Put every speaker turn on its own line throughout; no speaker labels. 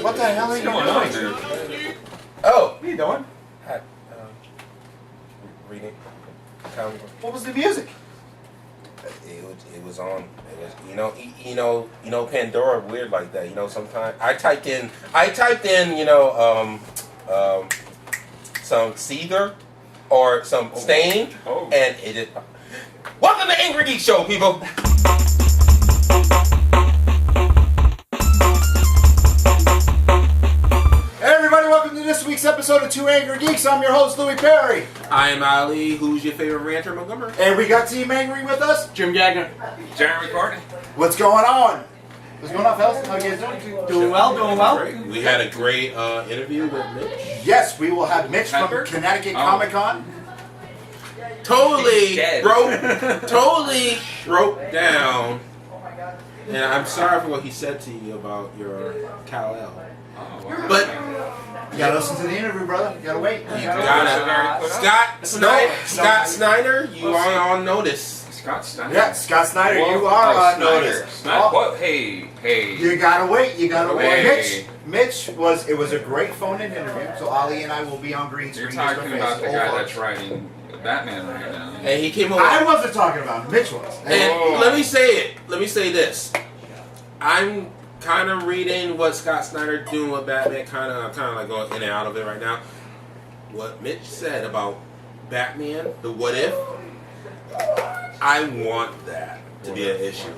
What the hell are you doing?
Oh!
What are you doing?
Reading. Comic book.
What was the music?
It was on. It was, you know, Pandora weird like that. You know, sometimes I typed in, some Seether or some Stain, and it is. Welcome to Angrygeeks Show, people.
Hey everybody, welcome to this week's episode of Two Angry Geeks. I'm your host, Louis Perry.
I am Ali. Who's your favorite ranter, Montgomery?
And we got Team Angry with us.
Jim Gagner.
Jeremy Courtney.
What's going on? What's going on, fellas? How you guys doing?
Doing well, doing well.
Great. We had a great interview with Mitch.
Yes, we will have Mitch from
Pepper?
Connecticut
Oh.
ComiConn.
Totally
dead.
broke down. And I'm sorry for what he said to you about your Kal-El. But
You gotta listen to the interview, brother. You gotta wait.
you got it. Scott Snyder, you are on notice.
Scott Steiner.
Yeah, Scott Snyder, you are on notice.
Snyder. What? Hey.
You gotta wait. You gotta wait.
Hey.
Mitch was a great phone-in interview. So Ali and I will be on green screen.
You're talking about the guy that's writing Batman right now.
And he came over.
I wasn't talking about him. Mitch was.
And let me say this. I'm kind of reading what Scott Snyder doing with Batman. I'm kind of like going in and out of it right now. What Mitch said about Batman, the what if. I want that to be an issue.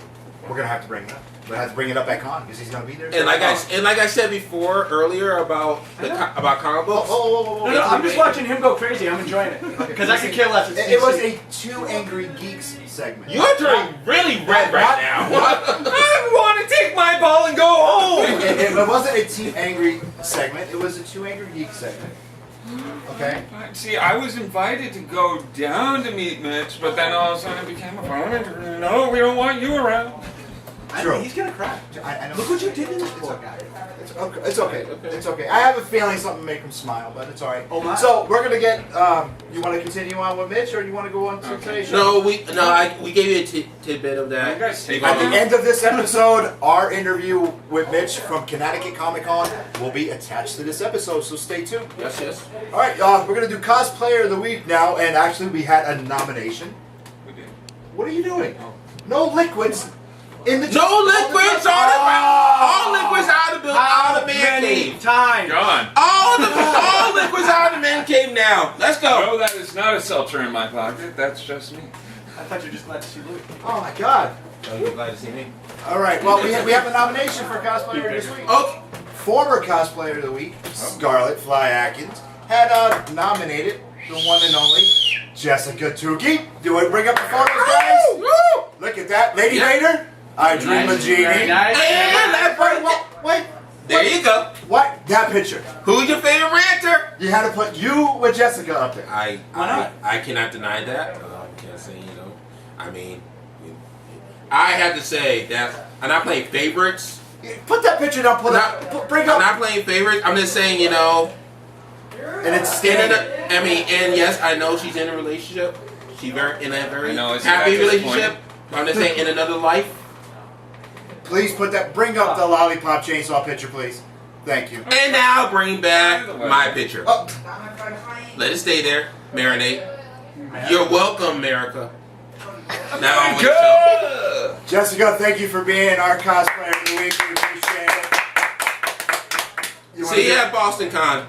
We're gonna have to bring it up. We're gonna have to bring it up at con because he's gonna be there.
And like I said before earlier about comic books.
Oh.
No, I'm just watching him go crazy. I'm enjoying it. Because I could care less.
It was a Two Angry Geeks segment.
You're turning really red right now. I want to take my ball and go home.
It wasn't a Team Angry segment. It was a Two Angry Geeks segment. Okay.
See, I was invited to go down to meet Mitch, but then all of a sudden it became a phone interview. No, we don't want you around.
True.
He's gonna cry.
I know.
Look what you did to this poor guy.
It's okay. It's okay. I have a feeling something will make him smile, but it's all right.
Oh my.
So we're gonna get. You want to continue on with Mitch, or you want to go on to today's show?
No, we gave you a tidbit of that.
You guys take
At the end of this episode, our interview with Mitch from Connecticut ComiConn will be attached to this episode, so stay tuned.
Yes.
All right, we're gonna do cosplayer of the week now, and actually we had a nomination.
We did.
What are you doing? No liquids in the.
No liquids on it. All liquids out of the man cave.
Time.
Gone.
All liquids out of the man cave now. Let's go.
No, that is not a seltzer in my pocket. That's just me.
I thought you were just glad to see Louis.
Oh my God!
Oh, you glad to see me?
All right, well we have a nomination for cosplayer this week.
Okay.
Former cosplayer of the week, Scarlett Fly Atkins, had nominated the one and only Jessica Tukey. Do I bring up the photos, guys?
Woo!
Look at that, Lady Vader. I dream of Genie.
Very nice.
And that
Wait.
there you go.
What? That picture.
Who's your favorite ranter?
You had to put you with Jessica up there.
I
not?
I cannot deny that. Can't say I mean, I have to say that I'm not playing favorites.
Put that picture down. Bring
I'm
up.
not playing favorites. I'm just saying
And it's standing.
and yes, I know she's in a relationship. She's in a very
I know, it's
happy
at this
relationship. I'm just saying, in another life.
Please put that. Bring up the lollipop chainsaw picture, please. Thank you.
And now bring back my picture.
Oh,
Let it stay there. Marinate. You're welcome, America. Now on with the show.
Jessica, thank you for being our cosplayer of the week. We appreciate it.
See you at Boston Con.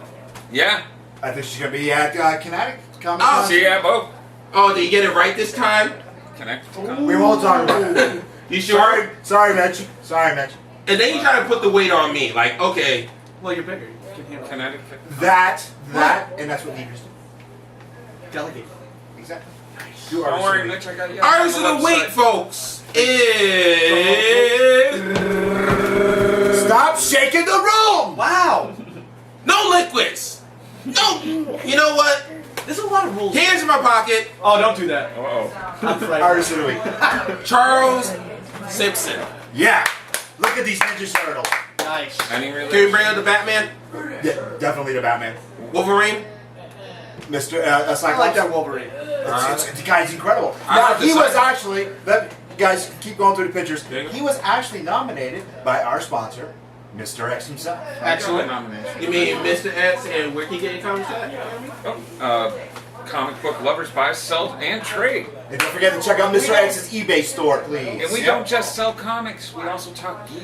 Yeah.
I think she's gonna be at Connecticut ComiConn.
Oh,
See ya, both.
Oh, did you get it right this time?
Connect.
We won't talk about it.
You sure?
Sorry, Mitch. Sorry, Mitch.
And then you try to put the weight on me. Like, okay.
Well, you're bigger. You can handle it.
Connecticut.
That, and that's what leaders do.
Delegate.
Exactly. Nice.
Don't worry, Mitch. I got you.
Artist of the week, folks, is
Stop shaking the room!
Wow.
no liquids. No. You know what?
There's a lot of rules.
Hands in my pocket.
Oh, don't do that.
Uh-oh.
I'm frightened.
Artist of the week.
Charles Simpson.
Yeah. Look at these Ninja Turtles.
Nice.
Any
Can we
relation?
bring up the Batman?
Yeah, definitely the Batman.
Wolverine?
Mr.
I
Cyclops.
like that Wolverine.
The guy's incredible.
I
Now,
like the
he was
Cyclops.
actually, guys, keep going through the pictures.
Yeah.
He was actually nominated by our sponsor, Mr. X himself.
Excellent.
Nomination.
You mean Mr. X and where can you get your comics at?
Comic book lovers buy, sell, and trade.
And don't forget to check out Mr. X's eBay store, please.
And we don't just sell comics, we also talk geek.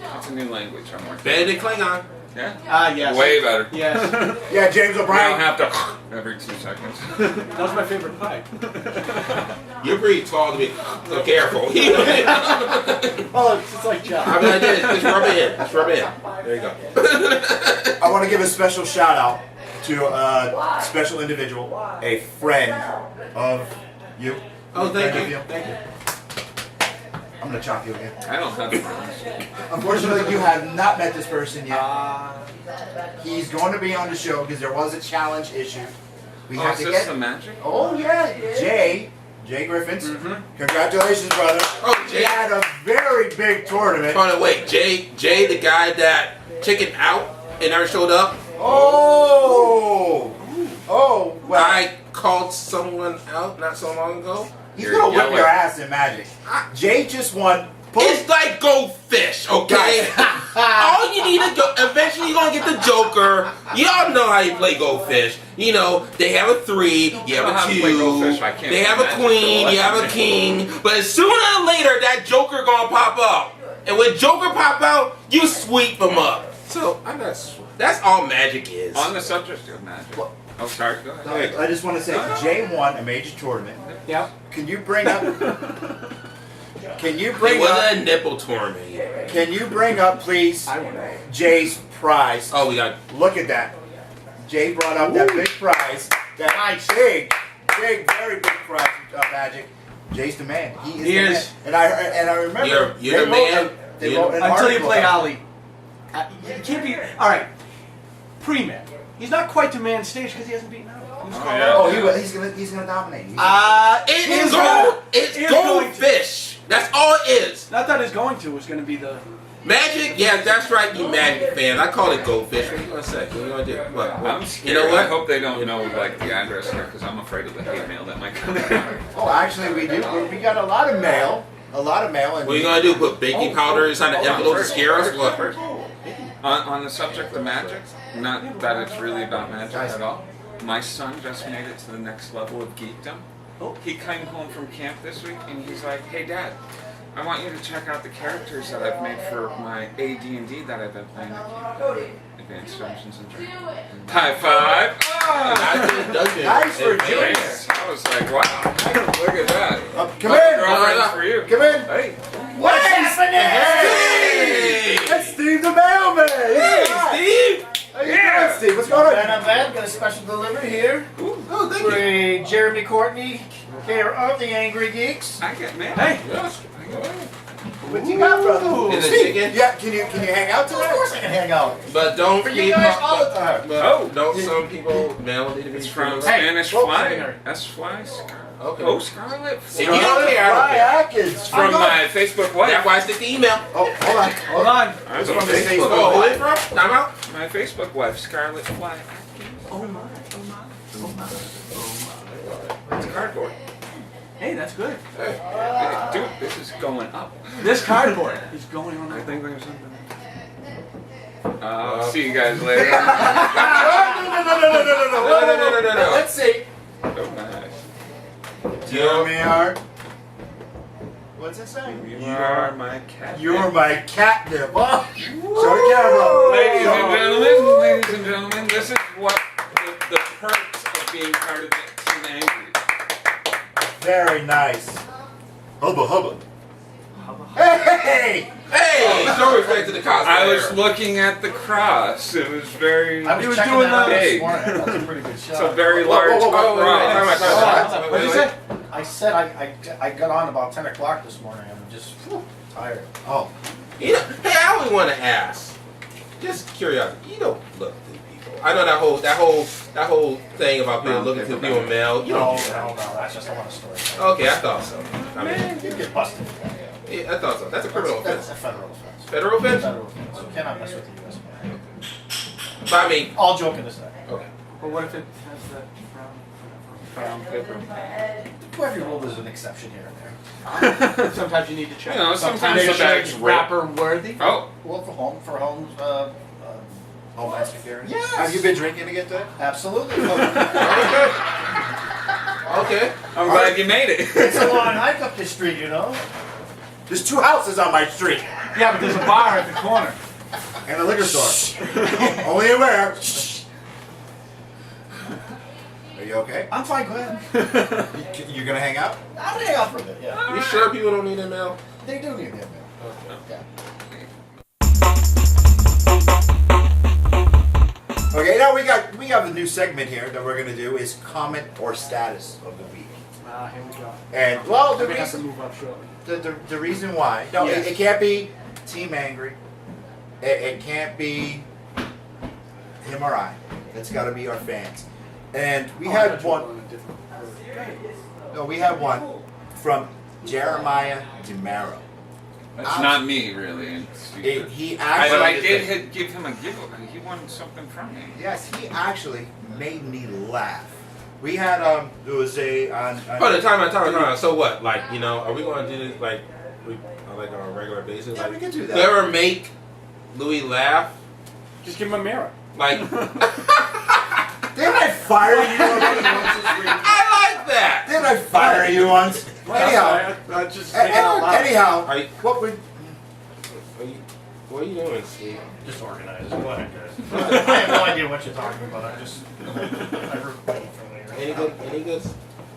That's a new language I'm working
Better than Klingon.
Yeah?
Yes.
Way better.
Yes.
Yeah, James
We don't
O'Brien.
have to every 2 seconds.
That was my favorite pipe.
You're pretty tall to be so careful.
Oh, it's like John.
I mean, I did it. Just rub it in. Just rub it in. There you go.
I want to give a special shout out to a special individual, a friend of you.
Oh, thank
Friend
you.
of
Thank you.
I'm going to chop you again.
I don't have friends.
Unfortunately, you have not met this person yet. He's going to be on the show because there was a challenge issue. We
Oh,
have
is
to
this
get.
the magic?
Oh yeah, Jay Griffins. Congratulations, brother.
Oh,
He
Jay.
had a very big tournament.
Hold on, wait. Jay, the guy that chickened out and never showed up.
Oh, well,
I called someone out not so long ago.
he's gonna whip
yelling.
your ass in Magic. Jay just won.
It's like go fish, okay? All you need to go. Eventually, you're gonna get the Joker. Y'all know how you play Go Fish. You know they have a 3, you have
I don't know
a
how to play Go
2,
Fish. I can't
they have a
imagine
queen,
the
you have a
lesson.
king. But sooner or later, that Joker gonna pop up, and when Joker pop out, you sweep him up. So I'm not. That's all Magic is.
On the subject of magic. Oh, sorry, go ahead.
I just want to say, Jay won a major tournament.
Yep.
Can you bring up? Can you
It
bring
was
up?
a nipple tournament.
Can you bring up, please,
I won.
Jay's prize?
Oh, we got.
Look at that. Jay brought up that big prize. That big, very big prize of Magic. Jay's the man. He is
He
the
is.
man. And I remember
You're
they
the
wrote
man.
they
You're-
wrote an
Until you
article
play
about
Ali. You can't be. All right. Pre-man. He's not quite to man stage because he hasn't beaten out. Who's called
yeah.
out?
he's gonna dominate.
It's
He's
Go
going to.
Fish. That's all it is.
Not that his going to was going to be the.
Magic, yeah, that's right, you Magic fan. I call it Go Fish. What are you gonna say? What are you gonna do? What?
I'm scared.
You know
I
what?
hope they don't know like the address here because I'm afraid of the hate mail that might come in.
Oh, actually, we do. We got a lot of mail. And
What are you gonna do? Put baking powder inside the
Hold on,
envelope to
first,
scare us?
first,
What?
first. On the subject of magic, not that it's really about magic at all. My son just made it to the next level of geekdom.
Oh.
He came home from camp this week and he's like, "Hey Dad, I want you to check out the characters that I've made for my AD&D that I've been playing at Advanced Dungeons and Dragons." High five!
Nice for Junior.
Thanks. I was like, wow, look at that.
Come
My
in.
girlfriend's for you.
Come in.
Hey.
What's happening?
Hey!
That's Steve the mailman.
Hey, Steve!
How you doing, Steve? What's going
And
on?
I'm glad got a special delivery here
Oh, thank
for
you.
Jeremy Courtney, care of the Angrygeeks.
I get mad.
Hey.
Yes.
What you got, brother?
Is it
Steve,
chicken?
yeah, can you hang out
Of
tonight?
course I can hang out.
But don't
For you
keep
guys
up-
all the time.
But
Oh.
don't some people mail need to be
It's from
true?
Hey,
Spanish
whoa,
Fly.
secondary.
S Fly.
Okay.
Oh, Scarlet.
See, you don't care, I don't
Fly
care.
Atkins.
From my Facebook
That's
wife.
why I stick the email.
Oh, hold on.
Hold on.
I'm
It's from
on
the
Facebook.
Facebook.
Oh, who is it from? Time out.
My Facebook wife, Scarlet Fly Atkins.
Oh my. Oh my. Oh my.
It's cardboard.
Hey, that's good.
Hey.
Hey, dude, this is going up.
This cardboard is going on.
I think there's something. I'll see you guys later.
No.
No.
Let's see.
Oh, nice.
Jeremy Hart. What's it say?
You are my cat.
You're my catnip. Oh, show the camera.
Ladies and gentlemen, this is what the perks of being part of Team Angry.
Very nice. Hubba hubba. Hey!
Hey, show respect to the cosplayer.
I was looking at the cross. It was very.
I was
He was
checking
doing
that out
the-
this morning. That was a pretty good
It's a
shot.
very
Whoa,
large
whoa, whoa, whoa,
cross.
wait,
What'd you say?
I said I got on about 10 o'clock this morning. I'm just tired.
Oh,
You know, hey, I always want to ask. Just curiosity. You don't look through people. I know that whole thing about people looking through people mail. You
No,
don't
no,
do that.
no. That's just a lot of stories.
Okay, I thought so. I mean,
You get busted.
yeah, I thought so. That's a criminal
That's a
offense.
federal offense.
Federal offense?
Federal offense. You cannot mess with the U.S. man.
But I mean,
All joking aside.
okay.
But what if it has that frown?
brown paper.
Every rule there's an exception here and there.
Sometimes you need to check.
You know, sometimes
Make
the
sure
bag's
it's
ripped.
wrapper worthy.
Oh,
Well, for homes,
Homeland Security.
Yes.
Have you been drinking to get that?
absolutely.
Okay.
I'm glad you made it.
It's a long hike up the street, you know.
There's 2 houses on my street
Yeah, but there's a bar at the corner.
and a liquor store. Only aware. Are you okay?
I'm fine, go ahead.
You gonna hang out?
I'll hang out for a bit, yeah.
You sure people don't need that mail?
They do need that, man. Yeah.
Okay, now we have a new segment here that we're gonna do is comment or status of the week.
Here we go.
And well,
I
the
may have to
reason
move up shortly.
the reason why no,
Yes.
it can't be Team Angry. It can't be him or I. It's got to be our fans. And we had one. No, we had one from Jeremiah DeMaro.
That's not me, really.
He
But
actually.
I did give him a giveaway. He won something from me.
Yes, he actually made me laugh. We had there was a on
Oh, the time. So what? Like, you know, are we going to do this like on a regular basis?
Yeah,
Like,
we can do that.
you ever make Louis laugh?
Just give him a mirror.
Like,
Didn't I fire you once this week?
I like that.
Didn't I fire you once? Anyhow,
I just thinking out loud.
anyhow,
Are you,
what would
what are you doing, Steve?
Just organize. Go ahead, guys. I have no idea what you're talking about. I just I heard from
Any good?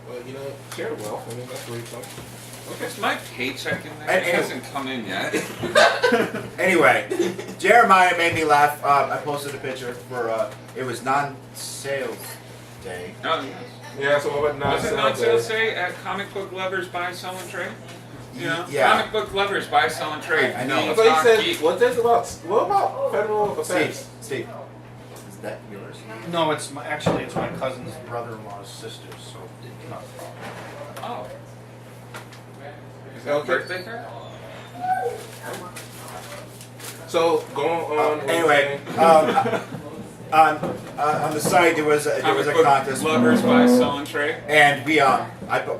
Well, you know, share wealth. I mean, that's where you come.
Is my paycheck in there?
And-
It hasn't come in yet.
Anyway, Jeremiah made me laugh. I posted a picture for it was non-sales day.
Oh, yes.
Yeah. So what about
Was it not sale say at Comic Book Lovers Buy, Sell, and Trade? You know?
Yeah.
Comic Book Lovers Buy, Sell, and Trade.
I know.
Me,
I thought you
Talk
said.
Geek.
What about federal offense?
Steve, is that yours?
No, it's actually it's my cousin's brother-in-law's sister, so it's not a problem.
Oh. Is that a
Okay.
birthday card?
So going on.
Anyway, on the site there was a
Comic Book
contest,
Lovers Buy, Sell, and Trade.
and we I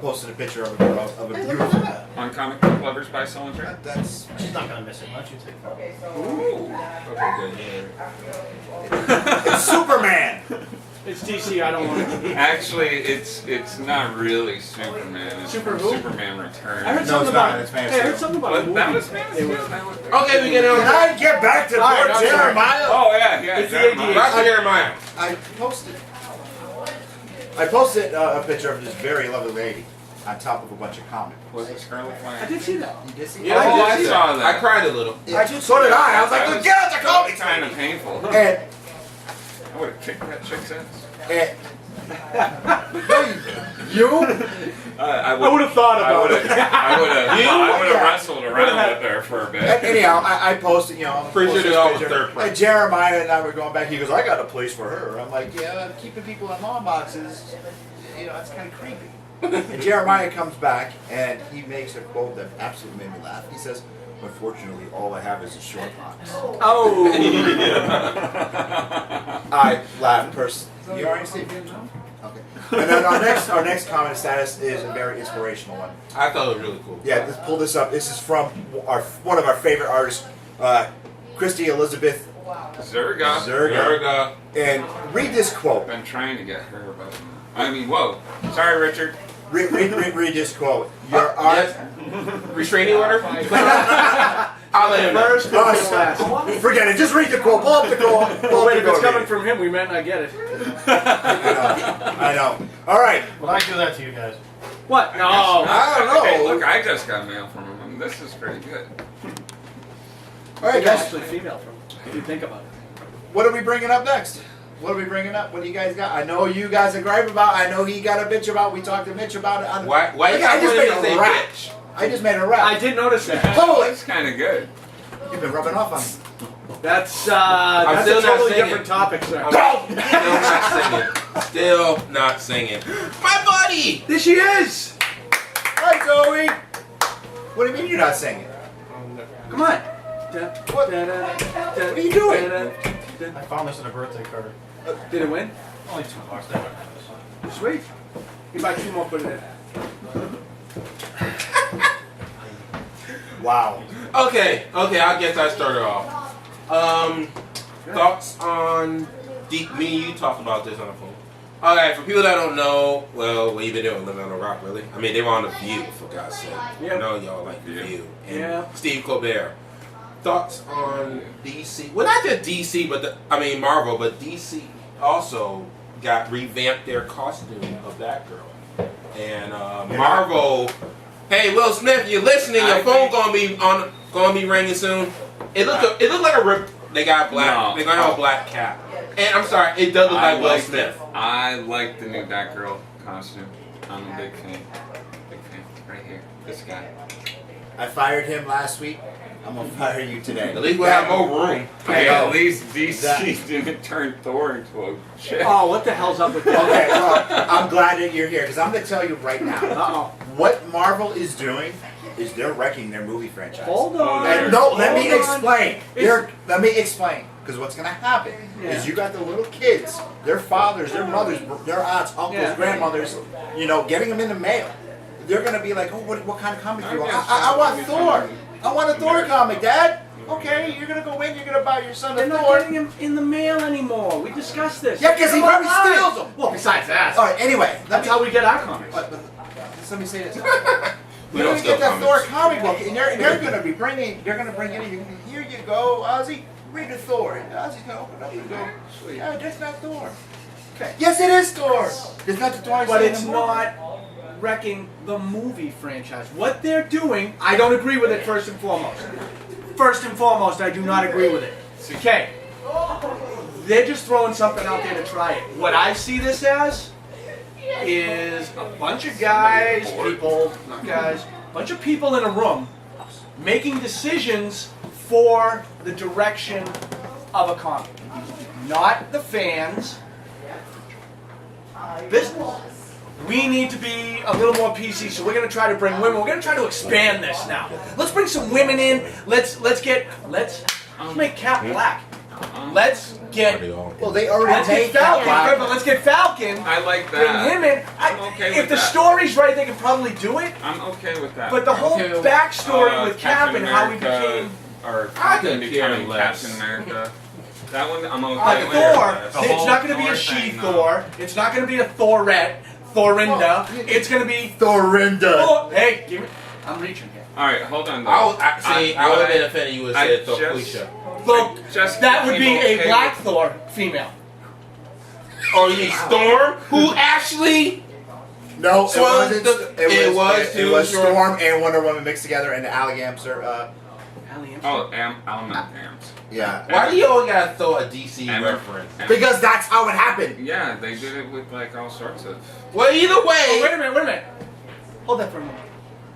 posted a picture of a beautiful.
On Comic Book Lovers Buy, Sell, and Trade.
That's
She's not gonna miss it. Why don't you take it?
Ooh.
Okay, good.
it's Superman.
It's DC. I don't want it.
Actually, it's not really Superman. It's
Super
from
who?
Superman Returns.
I heard
No,
something
it's not.
about
It's Man of
Hey, I heard
Steel.
something about
But
a movie.
that was Man of
They
Steel.
were-
That was-
Okay, we get on.
Can I get back to
All right,
poor
I'm sorry.
Jeremiah?
Oh yeah, yeah.
It's the
Jeremiah.
ADHD.
Back to Jeremiah.
I posted a picture of this very lovely lady on top of a bunch of comics.
Was it Scarlet
I
Flag?
did see that.
You did see
Yeah,
that?
Oh,
I,
I
did see
saw
that.
that.
I cried a little.
So did I. I was like, get out the comics!
Kind of painful.
And,
I would have kicked that chick's ass.
and you?
I
I would have thought
I
about
would
it.
have. I would have. I would have
Yeah.
wrestled around with her for a bit.
Anyhow, I posted,
Pretty sure
posted
they all
this
were
picture.
third place.
And Jeremiah and I were going back. He goes, I got a place for her. I'm like, yeah, keeping people in law boxes, that's kind of creepy. And Jeremiah comes back and he makes a quote that absolutely made me laugh. He says, unfortunately, all I have is a short box.
Oh.
I laughed personally. You already see it? Okay. And then our next comment status is a very inspirational one.
I thought it was really cool.
Yeah, let's pull this up. This is from one of our favorite artists, Christy Elizabeth
Zerga.
Zerga. And read this quote.
I've been trying to get her, but I mean, whoa. Sorry, Richard.
Read this quote. Your art.
Restraining order? I'll let him know.
First,
Oh,
first, last.
forget it. Just read the quote. Pull up the quote. Pull up
Wait,
the
if it's
quote.
coming from him, we might not get it.
I know. All right.
Will I do that to you guys?
What? No.
I don't know.
Hey, look, I just got mail from him. and This is pretty good.
All right,
It's
guys.
actually female from. If you think about it.
What are we bringing up next? What are we bringing up? What do you guys got? I know you guys are gripe about. I know he got a bitch about. We talked to Mitch about it.
Why you
I
got
just
one
made
of
a
these
rap.
bitch?
I just made a rap.
I did notice that.
Holy!
That's kind of good.
You've been rubbing off on me.
That's
still
a
not
totally
singing.
different topic, sir.
Still not singing. My buddy!
There she is.
Hi, Zoe. What do you mean you're not singing?
Come on.
What are you doing?
I found this in a birthday card.
Did it win?
Only $2. That went nice.
Sweet. You buy 2 more, put it in.
Wow.
Okay, I guess I started off. Thoughts on me and you talked about this on the phone. Okay, for people that don't know, well, what you been doing, living on a rock, really? I mean, they were on The View, for God's sake.
Yeah.
I know y'all like The View. And
Yeah.
Steve Colbert. Thoughts on DC? Well, not just DC, but Marvel, but DC also revamped their costume of Batgirl. And Marvel, hey, Will Smith, you're listening. Your phone gonna be ringing soon. It looked like they got black.
No.
They're gonna have a black cap. And I'm sorry, it does look like Will Smith.
I like the new Batgirl costume. I'm a big fan. Big fan. Right here. This guy.
I fired him last week. I'm gonna fire you today.
At least we'll have more room.
Hey, at least DC didn't turn Thor into a shit.
Oh, what the hell's up with that?
Okay, well, I'm glad that you're here because I'm gonna tell you right now.
Uh-oh.
What Marvel is doing is they're wrecking their movie franchise.
Hold on.
And no, let me
Hold on.
explain. Let me explain. Because what's going to happen is you got the little kids, their fathers, their mothers, their aunts, uncles, grandmothers, getting them in the mail. They're going to be like, oh, what kind of comic do you want? I want Thor. I want a Thor comic, Dad. Okay, you're going to go in, you're going to buy your son
They're
a
not
Thor.
getting him in the mail anymore. We discussed this.
Yeah, because he probably steals them.
Well, besides that.
All right, anyway.
That's how we get our comics.
But let me say this.
We
You're
don't
gonna
steal
get that
comics.
Thor comic book, and they're gonna be bringing. They're gonna bring it in. Here you go, Ozzy. Read the Thor. And Ozzy's gonna open up and go. Yeah, that's not Thor.
Okay.
Yes, it is Thor. It's not the Thor.
But it's not wrecking the movie franchise. What they're doing, I don't agree with it. First and foremost, I do not agree with it. Okay. They're just throwing something out there to try it. What I see this as is a bunch of guys, bunch of people in a room making decisions for the direction of a comic. Not the fans. Business. We need to be a little more PC, so we're going to try to bring women. We're going to try to expand this now. Let's bring some women in. Let's make Cap black. Let's get.
Well, they already
Let's
made
get Falcon.
Cap.
But let's get Falcon.
I like
Bring
that.
him in.
I'm okay
If
with
the
that.
story's right, they can probably do it.
I'm okay with that.
But the whole backstory with Cap and how he became.
Or
I could
becoming
care less.
Captain America. That one I'm okay
Like
with.
Thor,
The
it's
whole
not going to be a
Thor
she
thing, no.
Thor. It's not going to be a Thorinda. It's going to be.
Thorinda.
Oh, hey, give me. I'm reaching here.
All right, hold on. Though.
I would have been offended you would have said Thor Felicia.
Look,
just
that would be
became
a
okay
black Thor female.
Or you mean Storm, who actually
No, it
So
wasn't.
it was
It was Storm and Wonder Woman mixed together, and Ali Amster.
Oh, Element Amps.
Yeah.
Why do you always gotta throw a DC
And-
reference?
Because that's how it happened.
Yeah, they did it with like all sorts of.
Well, either
Oh,
way,
wait a minute. Hold that for a moment.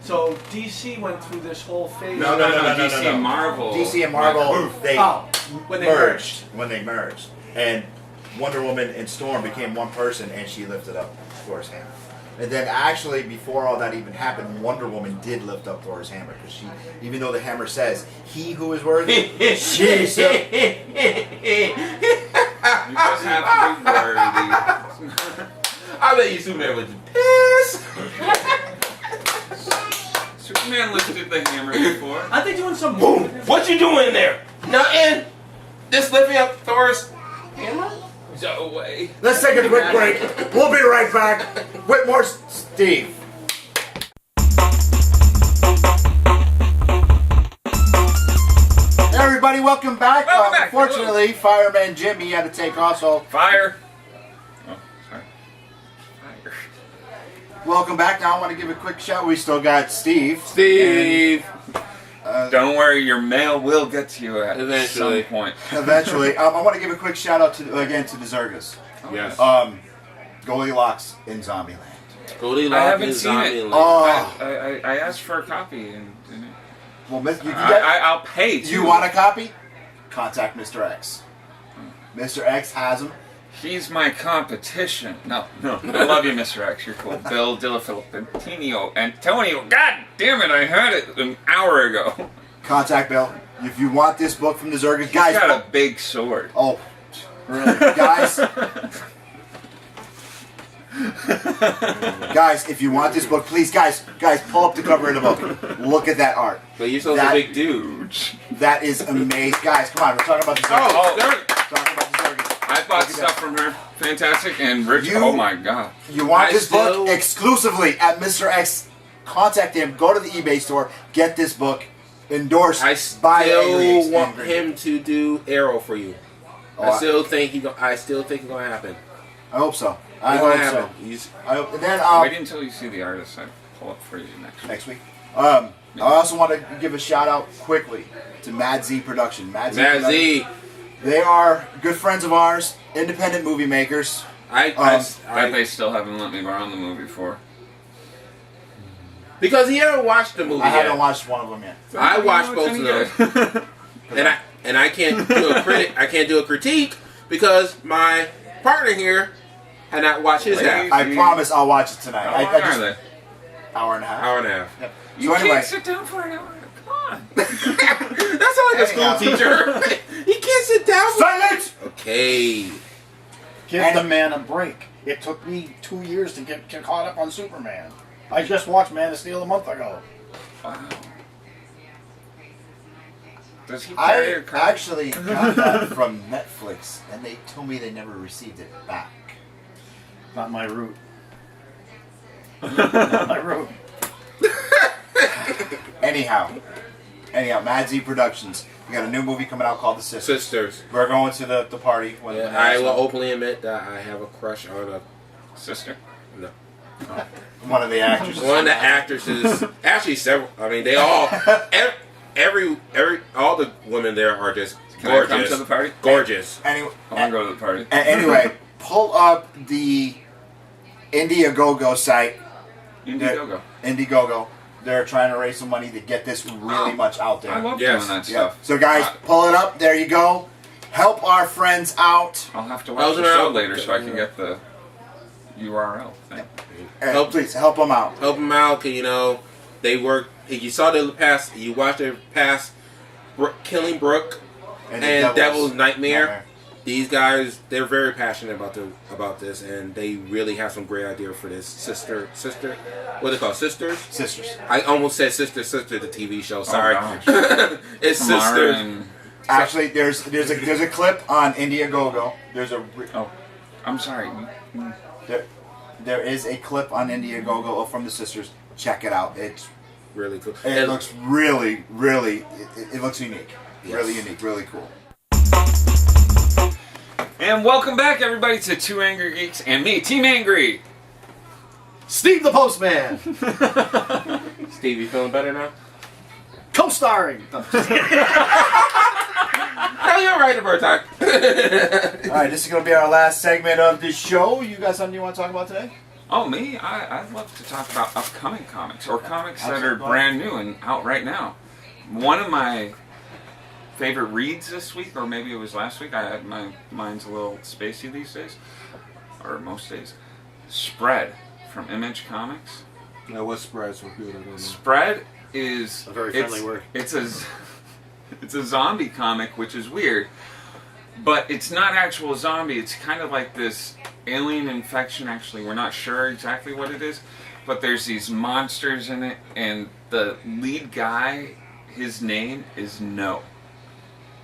So DC went through this whole phase.
No.
DC and Marvel.
DC and Marvel, they
When they
merged. When they merged, and Wonder Woman and Storm became one person, and she lifted up Thor's hammer. And then actually, before all that even happened, Wonder Woman did lift up Thor's hammer because she, even though the hammer says, "He who is worthy," she said,
You just have to be worthy.
I bet you Superman was pissed.
Superman lifted the hammer before.
Aren't they doing some
Boom! What you doing in there? Nothing. Just lifting up Thor's hammer.
No way.
"Let's take a quick break. We'll be right back with more Steve." Hey everybody, welcome back.
Welcome back.
Unfortunately, Fireman Jim, he had to take off, so
Fire. Oh, sorry. Fire.
welcome back. Now I want to give a quick shout. We still got Steve.
Steve.
Don't worry, your mail will get to you at
Eventually.
some point.
Eventually, I want to give a quick shout out to the Zergas.
Yes.
Goldilocks in Zombieland.
Goldilocks
I haven't
is
seen it.
Zombieland.
Oh,
I asked for a copy and
well, you can get.
I'll pay.
You want a copy? Contact Mr. X. Mr. X has them.
He's my competition. No. I love you, Mr. X. You're cool. Bill Dillafilippo, Antonio. God damn it! I had it an hour ago.
Contact Bill if you want this book from the Zergas,
He's
guys.
got a big sword.
Oh, really, guys? Guys, if you want this book, please, guys, pull up the cover of the book. Look at that art.
But you're such a big dude.
That is amazing. Guys, come on, we're talking about the
Oh,
Talking about the Zerg.
I bought stuff from her. Fantastic. And Rich, oh my god.
You want
I
this book
still-
exclusively at Mr. X. Contact him. Go to the eBay store. Get this book endorsed
I
by
still want
Angrygeeks.
him to do Arrow for you.
Oh,
I still think it's gonna happen.
I hope so. I
It's gonna
hope so.
happen. He's-
I hope. And then
Wait until you see the artist I pull up for you next week.
next week. I also want to give a shout out quickly to Mad Z Production.
Mad Z.
They are good friends of ours, independent movie makers.
That they still haven't let me borrow the movie for.
because he haven't watched the movie
I
yet.
haven't watched one of them yet.
I watched both of them, and I can't do a critic. I can't do a critique because my partner here had not watched his half.
I promise I'll watch it tonight.
How long are they?
Hour and a half.
Hour and a half.
Yep.
You
So anyway,
can't sit down for an hour. Come on.
That sounds like a school
Anyhow.
teacher. He can't sit down.
silence.
Okay.
Give the man a break. It took me 2 years to get caught up on Superman. I just watched Man of Steel a month ago.
Wow. Does he carry
I
a card?
actually got that from Netflix, and they told me they never received it back.
Not my route. Not my route.
Anyhow, Mad Z Productions. We got a new movie coming out called The Sisters.
Sisters.
We're going to the party. When
Yeah, I will openly admit that I have a crush on a
Sister.
no.
one of the actresses.
One of the actresses. Actually, several. I mean, they all. Every all the women there are just
Can I come
gorgeous.
to the party?
Gorgeous.
Anyway,
I want to go to the party.
anyway, pull up the Indiegogo site.
Indiegogo.
Indiegogo. They're trying to raise some money to get this really much out there.
I love
Yes.
doing that
Yeah.
stuff.
So guys, pull it up. There you go. Help our friends out.
I'll have to watch the show later so I can get the URL thing.
Please help them out.
Help them out. 'Cause, you know, they work. You saw their past. You watched their past. Killing Brooke and Devil's Nightmare. These guys, they're very passionate about this, and they really have some great idea for this. Sister. What are they called? Sisters. I almost said Sister, the TV show. Sorry. It's
Tamara
Sisters.
and-
Actually, there's a clip on Indiegogo.
I'm sorry.
There is a clip on Indiegogo from the Sisters. Check it out. It's
Really cool.
It looks really, really. It looks unique.
Yes.
Really unique. Really cool.
And welcome back, everybody, to Two Angry Geeks and me, Team Angry.
Steve the Postman,
Steve, you feeling better now?
co-starring.
Oh, you're right, the bird time.
All right, this is going to be our last segment of the show. You got something you want to talk about today?
Oh, me? I'd love to talk about upcoming comics or comics that are
Absolutely.
brand new and out right now. One of my favorite reads this week, or maybe it was last week. My mind's a little spacey these days, or most days. Spread from Image Comics.
Now, what spreads for people that don't know?
Spread is
A very friendly word.
It's a zombie comic, which is weird, but it's not actual zombie. It's kind of like this alien infection. Actually, we're not sure exactly what it is, but there's these monsters in it, and the lead guy, his name is No,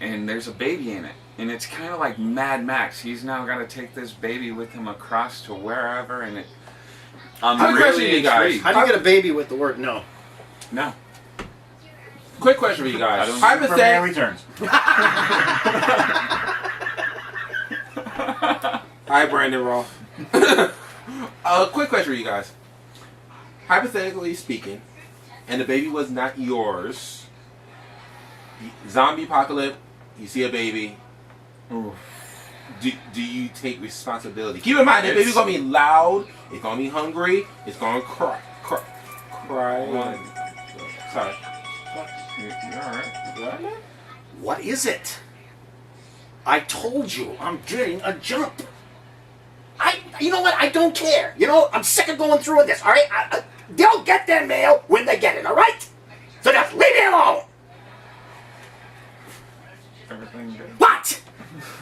and there's a baby in it, and it's kind of like Mad Max. He's now got to take this baby with him across to wherever, and I'm
Quick question,
really
you guys.
intrigued.
How do you get a baby with the word no?
No.
Quick question for you guys.
Superman
Hypothetically,
returns.
hi, Brandon Roth. Quick question for you guys. Hypothetically speaking, and the baby was not yours. Zombie apocalypse. You see a baby.
Oof.
Do you take responsibility? Keep in mind, that baby's gonna be loud. It's gonna be hungry. It's gonna cry. Sorry.
You're alright.
You all right, man?
What is it? I told you I'm getting a jump. You know what? I don't care. You know, I'm sick of going through with this. All right, they'll get their mail when they get it. All right, so just leave me alone.
Everything good?
What?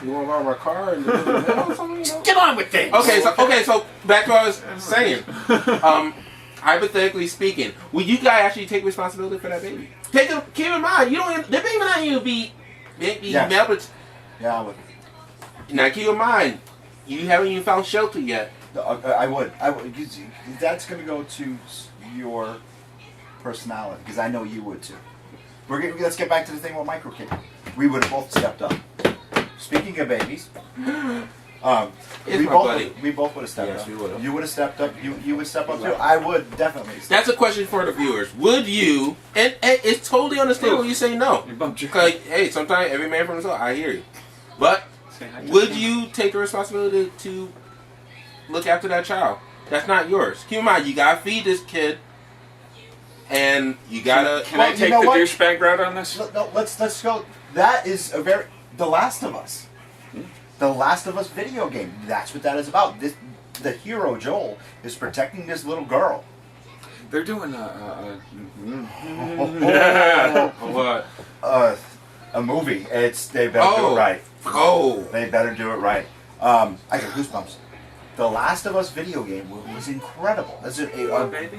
You want to borrow my car and deliver the mail or something? You know?
Get on with things.
Okay, so back to what I was saying. Hypothetically speaking, would you guys actually take responsibility for that baby? Keep in mind, you don't. The baby not even be
Yes.
male, but
Yeah, I would.
now keep in mind, you haven't even found shelter yet.
I would. That's going to go to your personality because I know you would too. Let's get back to the thing with micro kid. We would have both stepped up. Speaking of babies, we both would have stepped
Yes,
up.
we would have.
You would have stepped up. You would step up too. I would definitely.
That's a question for the viewers. Would you? And it's totally understandable you say no.
You bumped your
Because hey, sometimes every man for himself. I hear you, but would you take the responsibility to look after that child? That's not yours. Keep in mind, you gotta feed this kid, and you gotta.
Can I take the douchebag route on this?
No, let's go. That is a very The Last of Us. The Last of Us video game. That's what that is about. The hero Joel is protecting this little girl.
They're doing
What?
A movie. They better do it right.
Oh.
They better do it right. I got goosebumps. The Last of Us video game was incredible. It's a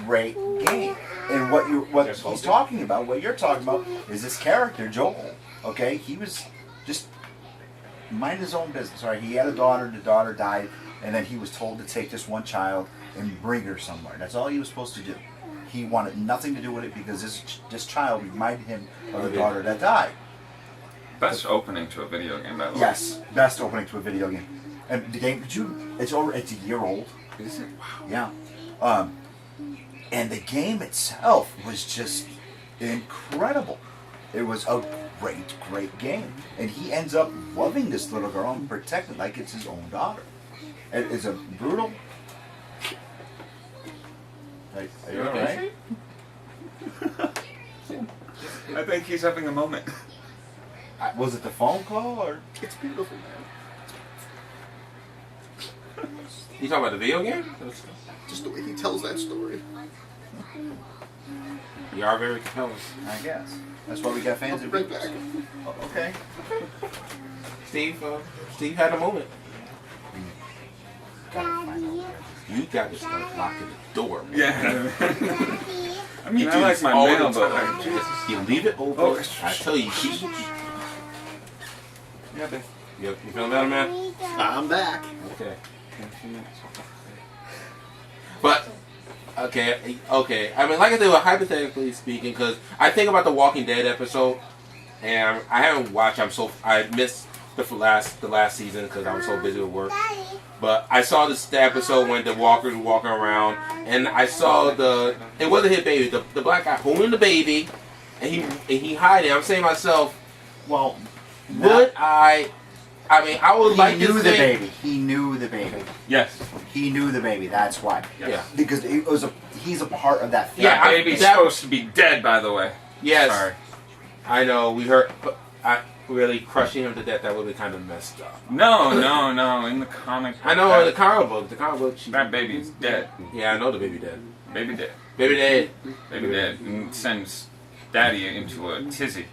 great game. And what he's talking about, what you're talking about, is this character Joel. Okay, he was just minding his own business. Right, he had a daughter. The daughter died, and then he was told to take this one child and bring her somewhere. That's all he was supposed to do. He wanted nothing to do with it because this child reminded him of the daughter that died.
Best opening to a video game, by the way.
Yes, best opening to a video game. And the game, it's a year old.
Is it?
Yeah. And the game itself was just incredible. It was a great game. And he ends up loving this little girl and protecting like it's his own daughter. It's a brutal. Are you alright?
I think he's having a moment.
Was it the phone call or?
It's beautiful, man.
You talking about the video game?
Just the way he tells that story.
You are very compelling.
I guess. That's why we got fans
I'll
of
be right back.
Oh, okay.
Steve had a moment.
Daddy.
You got to start locking the door. Man.
Yeah. I mean,
You
I
do
like
this
my
all
mail,
the
but
time. You leave it open.
Oh.
I tell you,
yeah, babe.
you feeling better, man?
I'm back.
Okay. But okay. I mean, like I said, well, hypothetically speaking, because I think about the Walking Dead episode, and I haven't watched. I missed the last season because I was so busy with work. But I saw the episode when the walkers were walking around, and I saw it wasn't his baby, the black guy holding the baby, and he hiding. I'm saying to myself,
Well,
would I mean, I would like to
He knew the
think.
baby. He knew the baby.
Yes.
He knew the baby. That's why.
Yeah.
Because he's a part of that family.
Yeah,
That baby's supposed to be dead, by the way.
Yes.
Sorry.
I know, we heard, but really crushing him to death, that would be kind of messed up.
No. In the comic.
I know, the comic book,
That baby's dead.
yeah, I know the baby dead.
Baby dead.
Baby dead.
Baby dead. And sends daddy into a tizzy.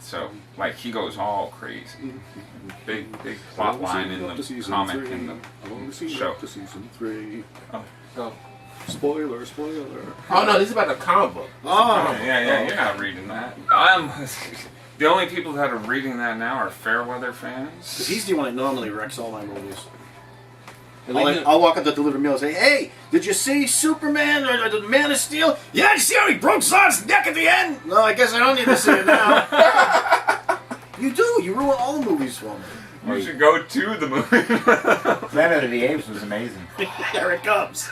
So, like, he goes all crazy. Big plot line in the comic and the show.
To season 3.
Oh.
Spoiler.
Oh no, this is about the comic book.
Oh,
Yeah, you're not reading that. The only people that are reading that now are Fairweather fans.
because he's the one that normally wrecks all my movies.
And like,
I'll walk up to deliver mail and say, "Hey, did you see Superman or the Man of Steel? Yeah, you see how he broke Zod's neck at the end? No, I guess I don't need to see it now." You do. You ruin all the movies for me.
You should go to the movie.
Planet of the Apes was amazing.
Here it comes.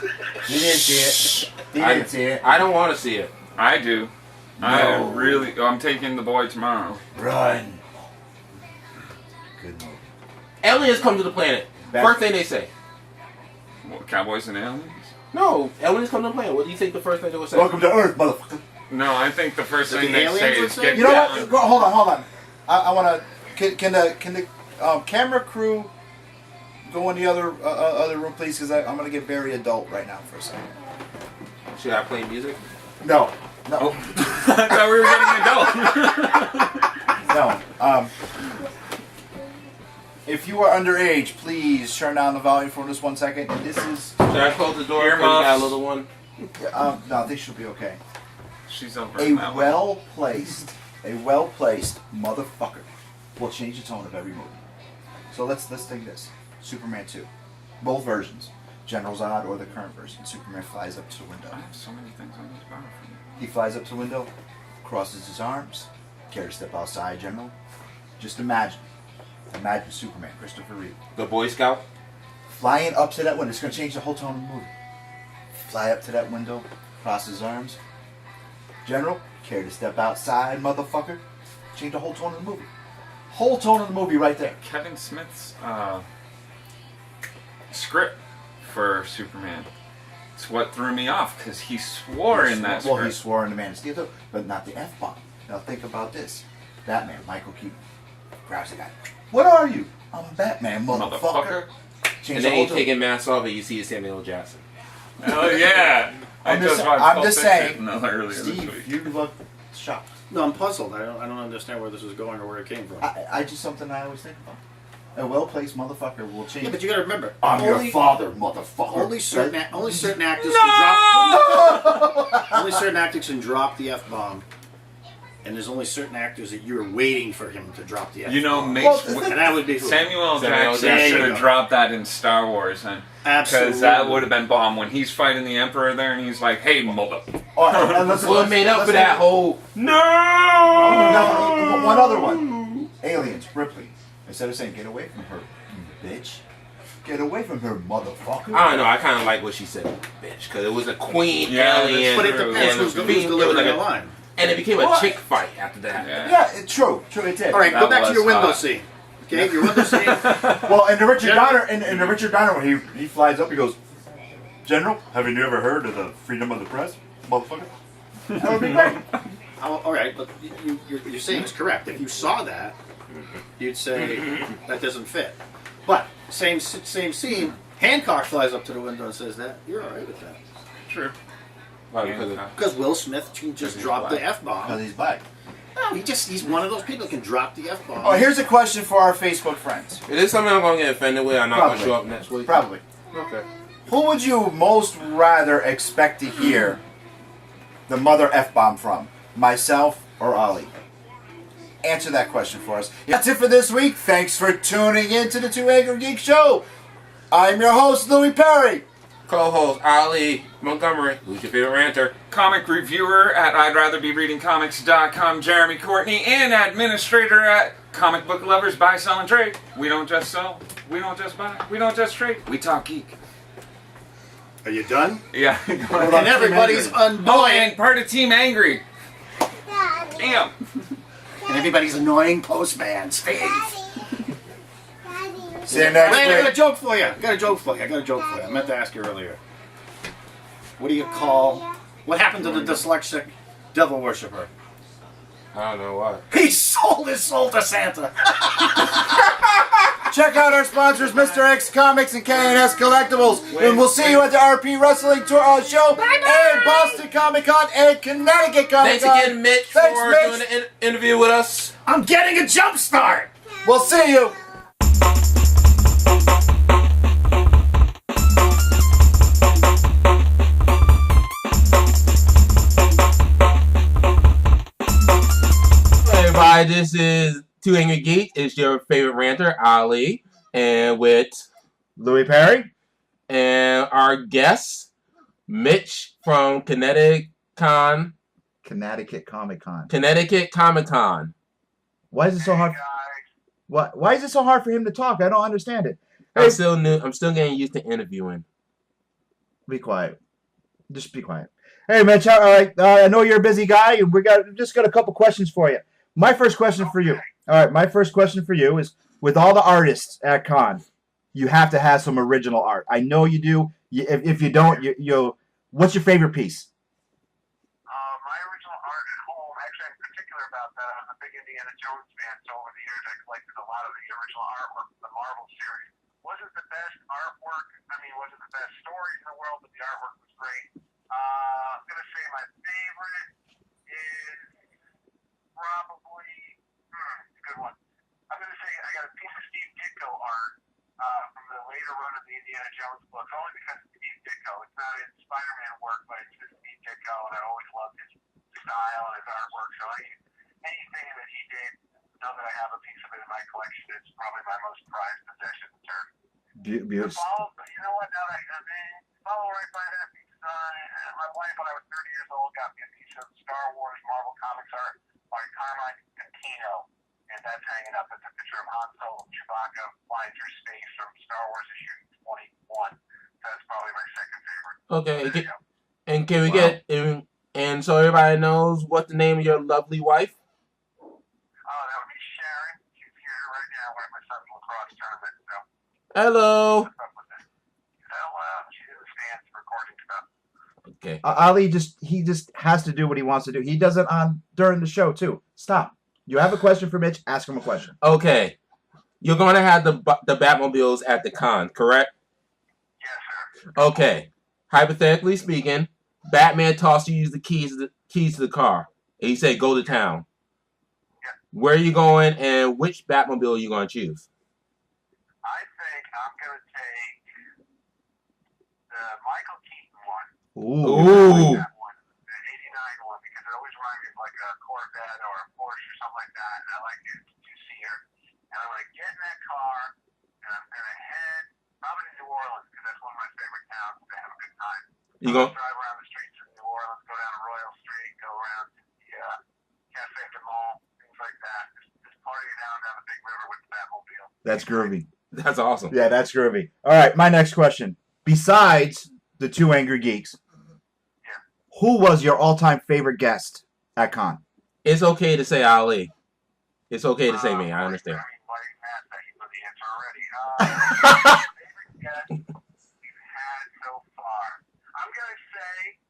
You didn't see it. You
I-
didn't see it.
I don't want to see it.
I do.
No.
I'm taking the boy tomorrow.
Run. Good movie.
Aliens come to the planet. First thing they say.
What, Cowboys and Aliens?
No, aliens come to the planet. What do you think the first thing they would say?
Welcome to Earth, motherfucker.
No, I think the first
The
thing they
aliens
say
would
is
say?
get
You know
down.
what? Hold on. I want to. Can the camera crew go in the other room, please? Because I'm gonna get very adult right now for a second.
Should I play music?
No.
I thought we were getting adult.
No. If you are underage, please turn down the volume for just 1 second. This is.
Should I close the door? You got a little one.
No, they should be okay.
She's over
A
in that one.
well-placed motherfucker will change the tone of every movie. So let's think this. Superman 2. Both versions. General Zod or the current version. Superman flies up to the window.
I have so many things on this bar for you.
He flies up to the window, crosses his arms. Care to step outside, General? Just imagine. Imagine Superman, Christopher Reeve.
The Boy Scout.
Flying up to that window. It's going to change the whole tone of the movie. Fly up to that window, cross his arms. General, care to step outside, motherfucker? Change the whole tone of the movie. Whole tone of the movie right there.
Kevin Smith's script for Superman. It's what threw me off because he swore in that script.
Well, he swore in the Man of Steel, too, but not the F-bomb. Now think about this. Batman, Michael Keaton, grabs the guy. What are you? I'm Batman, motherfucker. Change
And
the
then
whole
you
tone.
take a mask off and you see Samuel L. Jackson.
Oh yeah.
I'm just
Pulp
saying,
Fiction earlier this
Steve,
week.
you look shocked.
No, I'm puzzled. I don't understand where this is going or where it came from.
I just something I always think about. A well-placed motherfucker will change.
Yeah, but you got to remember,
I'm your father, motherfucker.
only certain actors can drop. Only certain actors can drop the F-bomb, and there's only certain actors that you're waiting for him to drop the F-bomb.
You know,
and that would be who?
Samuel L.
Samuel L.
Jackson
Jackson.
should
There you
have
go.
dropped that in Star Wars, and
Absolutely.
because that would have been bomb when he's fighting the Emperor there, and he's like, "Hey, mother."
Oh, and
Well, it made up for that whole.
No.
One other one. Aliens, Ripley. Instead of saying, "Get away from her, you bitch." Get away from her, motherfucker.
I don't know. I kind of like what she said, bitch, because it was a queen
Yeah,
alien.
But it
True.
depends
and
who's
it was
delivering
like
the
a-
line.
And it became a
What?
chick fight after that.
Yeah.
Yeah, true, it did.
All right, go
That
back to
was
your window
hot.
scene. Okay, your window scene.
Well, in the Richard Donner, in the Richard Donner, when he flies up, he goes, "General, have you ever heard of the freedom of the press, motherfucker?" That would be great.
All right, but you're saying it's correct. If you saw that, you'd say that doesn't fit. But same scene. Hancock flies up to the window and says that. You're all right with that.
True.
Probably because of-
Because Will Smith can just drop the
Because
F-bomb.
he's black.
No, he's one of those people who can drop the F-bomb.
Oh, here's a question for our Facebook friends.
Is this something I'm going to get offended with? I'm not going to
Probably.
show up next week?
Probably.
Okay.
Who would you most rather expect to hear the mother F-bomb from? Myself or Ali? Answer that question for us. That's it for this week. Thanks for tuning in to the Two Angry Geeks Show. I'm your host, Louis Perry.
Co-host Ali Montgomery. Who's your favorite ranter?
Comic reviewer at I'dRatherBeReadingComics.com, Jeremy Courtney, and administrator at Comic Book Lovers Buy, Sell, and Trade. We don't just sell, we don't just buy, we don't just trade, we talk geek.
Are you done?
Yeah.
And everybody's
Oh,
annoying.
and part of Team Angry. Damn.
And everybody's annoying postman, Steve.
See you next
Wait, I got a
week.
joke for you. I meant to ask you earlier. What do you call... What happened to the dyslexic devil worshiper?
I don't know why.
He sold his soul to Santa.
Check out our sponsors, Mr. X Comics and K&S Collectibles. And we'll see you at the RP Wrestling Tour show and Boston ComiConn and Connecticut ComiConn.
Thanks again, Mitch,
Thanks,
for
Mitch.
doing the interview with us.
I'm getting a jump start.
We'll see you.
Hey everybody, this is Two Angry Geeks. It's your favorite ranter, Ali, and with
Louis Perry.
and our guest, Mitch from Connecticut
Connecticut
ComiConn.
Why is it so hard? Why is it so hard for him to talk? I don't understand it.
I'm still new. I'm still getting used to interviewing.
Be quiet. Just be quiet. Hey, Mitch. All right. I know you're a busy guy, and we just got a couple questions for you. My first question for you. All right. My first question for you is: with all the artists at con, you have to have some original art. I know you do. If you don't, you'll. What's your favorite piece?
My original art at home, actually, I'm particular about that. I'm a big Indiana Jones fan, so over the years I collected a lot of the original artwork from the Marvel series. Wasn't the best artwork, wasn't the best stories in the world, but the artwork was great. I'm going to say my favorite is probably, it's a good one. I'm going to say I got a piece of Steve Ditko a run of the Indiana Jones books, only because it's Steve Ditko. It's not in Spider-Man work, but it's just Steve Ditko, and I always loved his style and his artwork. So anything that he did, now that I have a piece of it in my collection, it's probably my most prized possession.
Beautiful.
You know what? Now that follow right by that piece. My wife, when I was 30 years old, got me a piece of Star Wars Marvel Comics art by Carmine Infantino, and that's hanging up. It's a picture of Han Solo and Chewbacca flying through space from Star Wars issue 21. That's probably my second favorite.
Okay,
There you go.
and can we get and so everybody knows what the name of your lovely wife?
Oh, that would be Sharon. She's here right now. We're at my son's lacrosse tournament. So
Hello.
what's up with this? She's in the stands recording stuff.
Okay.
Ali he just has to do what he wants to do. He does it on during the show too. Stop. You have a question for Mitch? Ask him a question.
Okay. You're gonna have the Batmobiles at the con, correct?
Yes, sir.
Okay. Hypothetically speaking, Batman tossed you the keys to the car, and he said, "Go to town."
Yeah.
Where are you going, and which Batmobile are you gonna choose?
I think I'm going to take the Michael Keaton one.
Ooh.
That one, the 89 one, because it always reminds me of like a Corvette or a Porsche or something like that, and I like it two-seater. And I'm going to get in that car, and I'm going to head probably to New Orleans, because that's one of my favorite towns to have a good time.
You
I'll
go.
drive around the streets of New Orleans, go down to Royal Street, go around the Cafe de Mall, things like that. Just party down the big river with the Batmobile.
That's groovy.
That's awesome.
Yeah, that's groovy. All right, my next question. Besides the two Angry Geeks, who was your all-time favorite guest at con?
It's okay to say Ali. It's okay to say me. I understand.
I mean, Marty Matt, you know the answer already. Favorite guest we've had so far. I'm going to say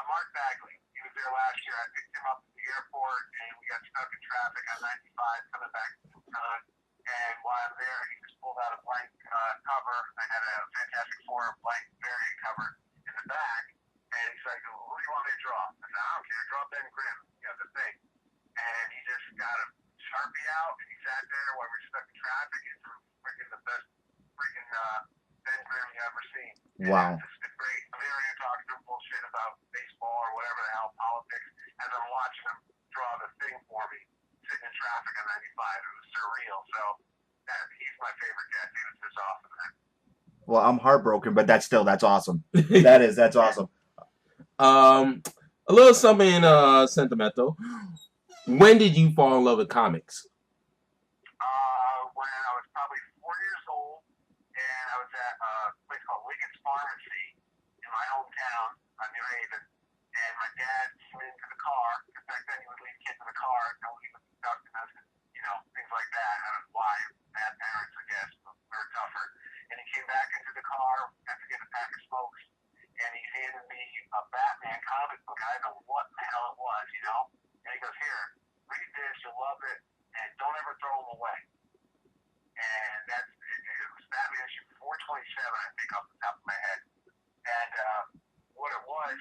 Mark Bagley. He was there last year. I picked him up at the airport, and we got stuck in traffic on 95 coming back to con. And while I'm there, he just pulled out a blank cover. I had a Fantastic Four blank variant cover in the back. And he's like, "Who do you want me to draw?" I said, "I don't care. Draw Ben Grimm. You know, the thing." And he just got a Sharpie out, and he sat there while we were stuck in traffic. And drew freaking the best freaking Ben Grimm you ever seen. And
Wow.
It's just great. I'm hearing him talking to bullshit about baseball or whatever the hell, politics, as I'm watching him draw the thing for me, sitting in traffic on 95. It was surreal. So he's my favorite guest. He was just awesome, man.
Well, I'm heartbroken, but that's awesome. That's awesome.
A little something sentimental. When did you fall in love with comics?
When I was probably 4 years old, and I was at a place called Wiggins Pharmacy in my hometown on New Haven, and my dad went into the car, because back then he would leave kids in the car, and he was conducting us, you know, things like that. I don't know why, bad parents, I guess, but we were tougher. And he came back into the car after getting a pack of smokes, and he handed me a Batman comic book. I didn't know what the hell it was, you know? And he goes, "Here, read this, you'll love it, and don't ever throw them away." And it was Batman issue 427, I think, off the top of my head. And what it was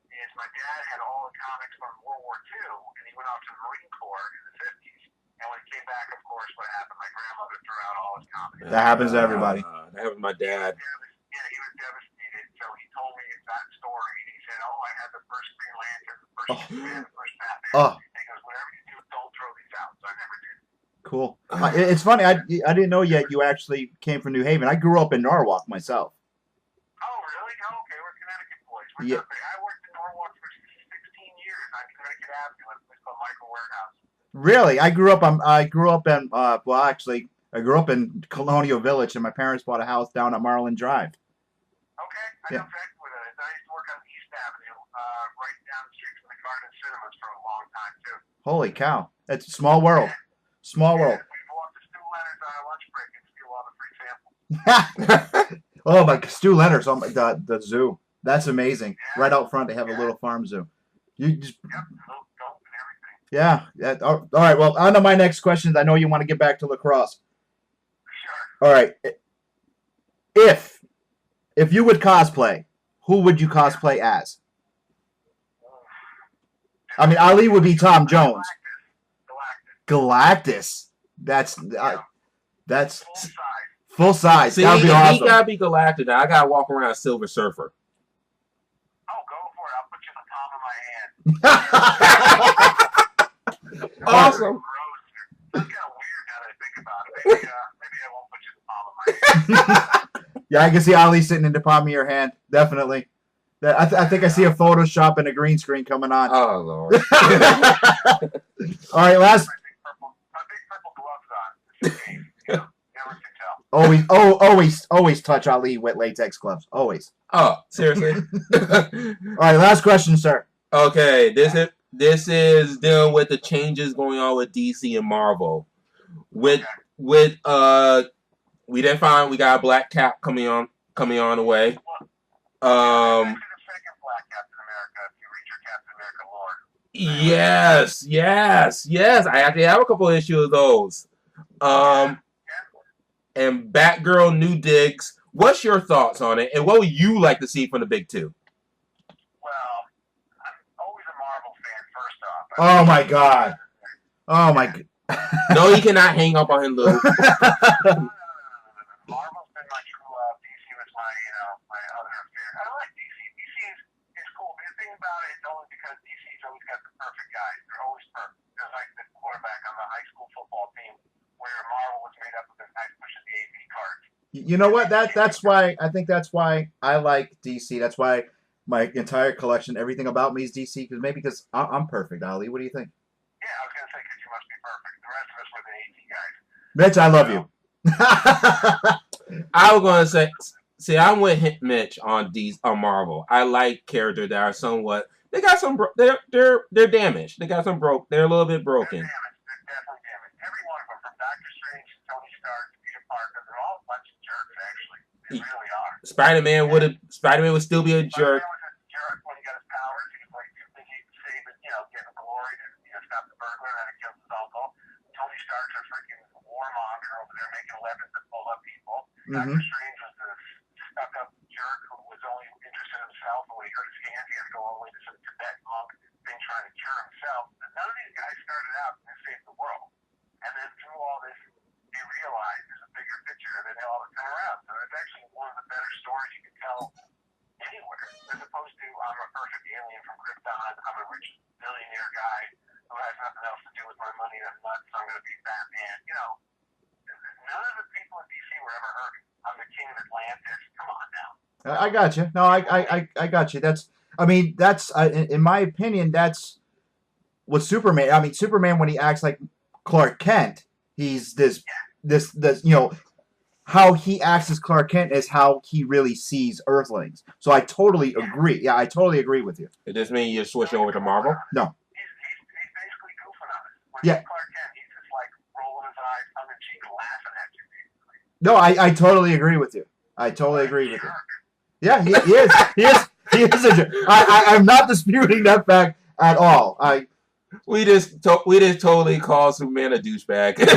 is my dad had all the comics from World War II, and he went off to the Marine Corps in the 50s. And when he came back, of course, what happened? My grandmother threw out all his comics.
That happens to everybody.
That happened to my dad.
Yeah, he was devastated. So he told me that story, and he said, "Oh, I had the first Green Lantern, the first Superman, the first Batman."
Oh.
And he goes, "Whatever you do, don't throw these out." So I never did.
Cool. It's funny. I didn't know yet you actually came from New Haven. I grew up in Norwalk myself.
Oh, really? Oh, okay. We're Connecticut boys.
Yeah.
I worked in Norwalk for 16 years on Connecticut Avenue at a place called Michael Warehouse.
Really, I grew up in well, actually, I grew up in Colonial Village, and my parents bought a house down at Marlin Drive.
Okay, I know exactly where that is. I used to work on East Avenue, right down the street from the Garden Cinemas for a long time too.
Holy cow! It's a small world. Small world.
We'd walk to Stu Leonard's on our lunch break and steal all the free samples.
Oh my, Stu Leonard's. Oh my God, the zoo. That's amazing. Right out front, they have a little farm zoo. You just.
Yep, little goat and everything.
Yeah. All right. Well, on to my next questions. I know you want to get back to lacrosse.
Sure.
All right. If you would cosplay, who would you cosplay as? I mean, Ali would be Tom Jones.
Galactus.
That's
Full size.
Full size.
See,
That'd be
he
awesome.
gotta be Galactic. Now I gotta walk around a Silver Surfer.
Oh, go for it. I'll put you in the palm of my hand.
Awesome.
Gross. That's kind of weird now that I think about it. Maybe I won't put you in the palm of my hand.
Yeah, I can see Ali sitting in the palm of your hand. Definitely. I think I see a Photoshop and a green screen coming on.
Oh Lord.
All right, last.
My big purple gloves on. Just in case, you know, never can tell.
Always touch Ali with latex gloves. Always.
Oh, seriously?
All right, last question, sir.
Okay, this is dealing with the changes going on with DC and Marvel. We got a Black Cap coming on the way.
Actually, the second Black Captain America, if you read your Captain America lore.
Yes. I actually have a couple issues of those. And Batgirl New Digs. What's your thoughts on it? And what would you like to see from the big two?
Well, I'm always a Marvel fan, first off.
Oh my God. Oh my.
No, he cannot hang up on him, Lou.
No. Marvel's been my true love. DC was my other affair. I like DC. DC is cool. But the thing about it is only because DC's always got the perfect guys. They're always perfect. They're like the quarterback on the high school football team, where Marvel was made up of the guys pushing the AP cards.
You know what? That's why I think that's why I like DC. That's why my entire collection, everything about me is DC. Because I'm perfect. Ali, what do you think?
Yeah, I was gonna say because you must be perfect. The rest of us were the AP guys.
Mitch, I love you.
I was gonna say, see, I'm with Mitch on Marvel. I like characters that are somewhat. They got some. They're damaged. They got some broke. They're a little bit broken.
They're definitely damaged. Every one of them, from Doctor Strange to Tony Stark to Peter Parker, they're all a bunch of jerks. Actually, they really are.
Spider-Man would still be a jerk.
Spider-Man was a jerk when he got his powers. He was like too busy saving, getting glory to stop the burglar, and then it kills his uncle. Tony Stark's a freaking warmonger over there making weapons that blow up people. Doctor Strange was the stuck-up jerk who was only interested in himself, and when he hurt his hand, he had to go all the way to some Tibet monk thing trying to cure himself. But none of these guys started out to save the world. And then through all this, they realized there's a bigger picture, and then they all come around. So it's actually one of the better stories you can tell anywhere, as opposed to I'm a perfect alien from Krypton, I'm a rich billionaire guy who has nothing else to do with my money and I'm nuts, so I'm going to be Batman. None of the people in DC were ever hurt. I'm the king of Atlantis. Come on now.
I got you. No, I got you. That's in my opinion, that's what Superman. I mean, Superman when he acts like Clark Kent, he's this how he acts as Clark Kent is how he really sees Earthlings. So I totally agree. Yeah, I totally agree with you.
Does this mean you're switching over to Marvel?
No.
He's basically goofing on us. When
Yeah.
he's Clark Kent, he's just like rolling his eyes, tongue in cheek, laughing at you, basically.
No, I totally agree with you. I totally agree with you. Yeah, he is. He is a jerk. I'm not disputing that fact at all.
We just totally called Superman a douchebag.
Yeah, because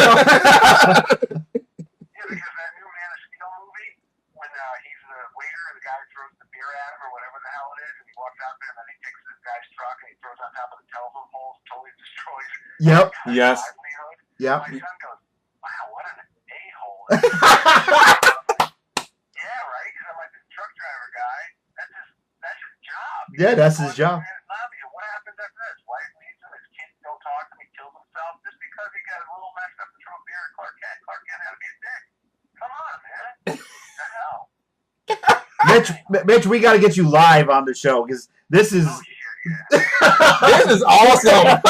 that new Man of Steel movie, when he's the waiter and the guy throws the beer at him or whatever the hell it is, and he walks out there and then he takes this guy's truck and he throws on top of the telephone poles, totally destroys
Yep.
Yes.
livelihood.
Yep.
My son goes, wow, what an a-hole. Yeah, right? Because I'm like, this truck driver guy, that's his job.
Yeah, that's his job.
What happens after that? His wife leaves him, his kids don't talk to him, he kills himself just because he got a little messed up and threw a beer at Clark Kent. Clark Kent had to be a dick. Come on, man. What the hell?
Mitch, we got to get you live on the show because this is.
Oh, shit, yeah.
This is awesome.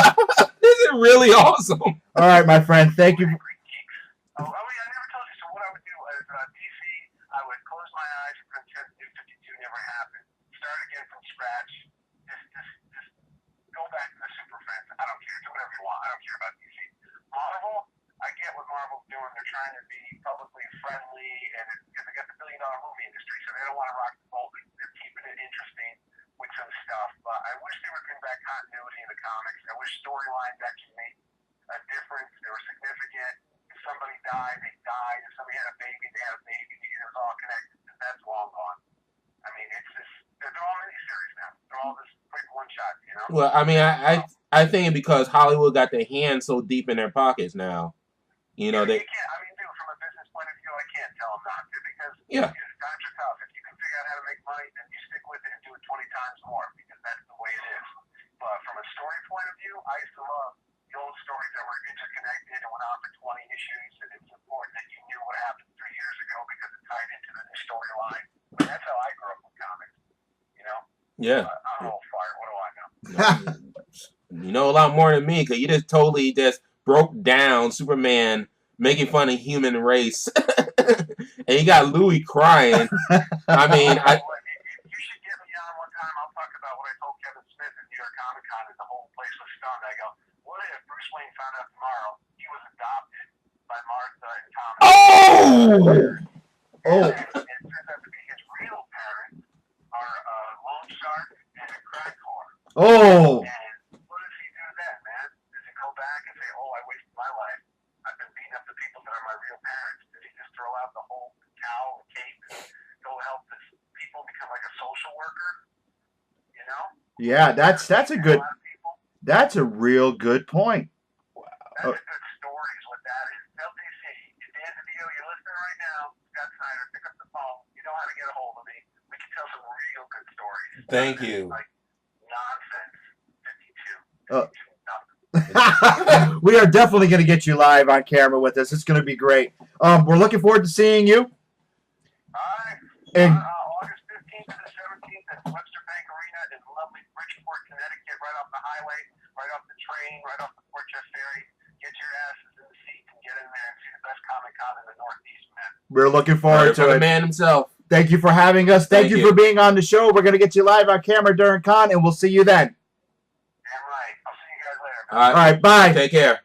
This is really awesome.
All right, my friend. Thank you.
Angrygeeks. Oh, yeah, I never told you. So what I would do is DC, I would close my eyes and pretend New 52 never happened. Start again from scratch. Just go back to the Super Friends. I don't care. Do whatever you want. I don't care about DC. Marvel, I get what Marvel's doing. They're trying to be publicly friendly, and because they got the billion-dollar movie industry, so they don't want to rock the boat. They're keeping it interesting with some stuff. But I wish they would bring back continuity in the comics. I wish storylines actually made a difference. They were significant. If somebody died, they died. If somebody had a baby, they had a baby. It was all connected. That's long gone. I mean, it's just they're all miniseries now. They're all just quick one shots,
Well, I mean, I think because Hollywood got their hands so deep in their pockets now,
You can't. I mean, dude, from a business point of view, I can't tell them
Yeah.
Because times are tough. If you can figure out how to make money, then you stick with it and do it 20 times more because that's the way it is. But from a story point of view, I used to love the old stories that were interconnected and went on for 20 issues, and it was important that you knew what happened 3 years ago because it tied into the new storyline. But that's how I grew up with comics. You know?
Yeah.
I'm old fart. What do I know?
You know a lot more than me, because you just totally just broke down Superman making fun of human race. And you got Louis crying. I mean,
You should get me on one time. I'll talk about what I told Kevin Smith at New York ComiConn, and the whole place was stunned. I go, what if Bruce Wayne found out tomorrow he was adopted by Martha and Thomas?
Oh.
And it turns out to be his real parents are a loan shark and a crack whore.
Oh.
And what does he do then, man? Does he go back and say, oh, I wasted my life. I've been beating up the people that are my real parents. Does he just throw out the whole towel and cape and go help his people become like a social worker? You know?
Yeah, that's a good. That's a real good point.
That's a good story is what that is. LTC, if Dan DeVito, you're listening right now, Scott Snyder, pick up the phone. You know how to get a hold of me. We can tell some real good stories.
thank you.
Like nonsense. 52.
We are definitely going to get you live on camera with us. It's going to be great. We're looking forward to seeing you.
Alright.
And
August 15th to the 17th at Webster Bank Arena in lovely Bridgeport, Connecticut, right off the highway, right off the train, right off the Portchester ferry. Get your asses in the seats and get in there and see the best ComiCon in the Northeast, man.
we're looking forward to
For the
it.
man himself.
Thank you for having us. Thank
Thank
you
you.
for being on the show. We're going to get you live on camera during con, and we'll see you then.
Damn right. I'll see you guys later.
All
All right, bye.
Take care.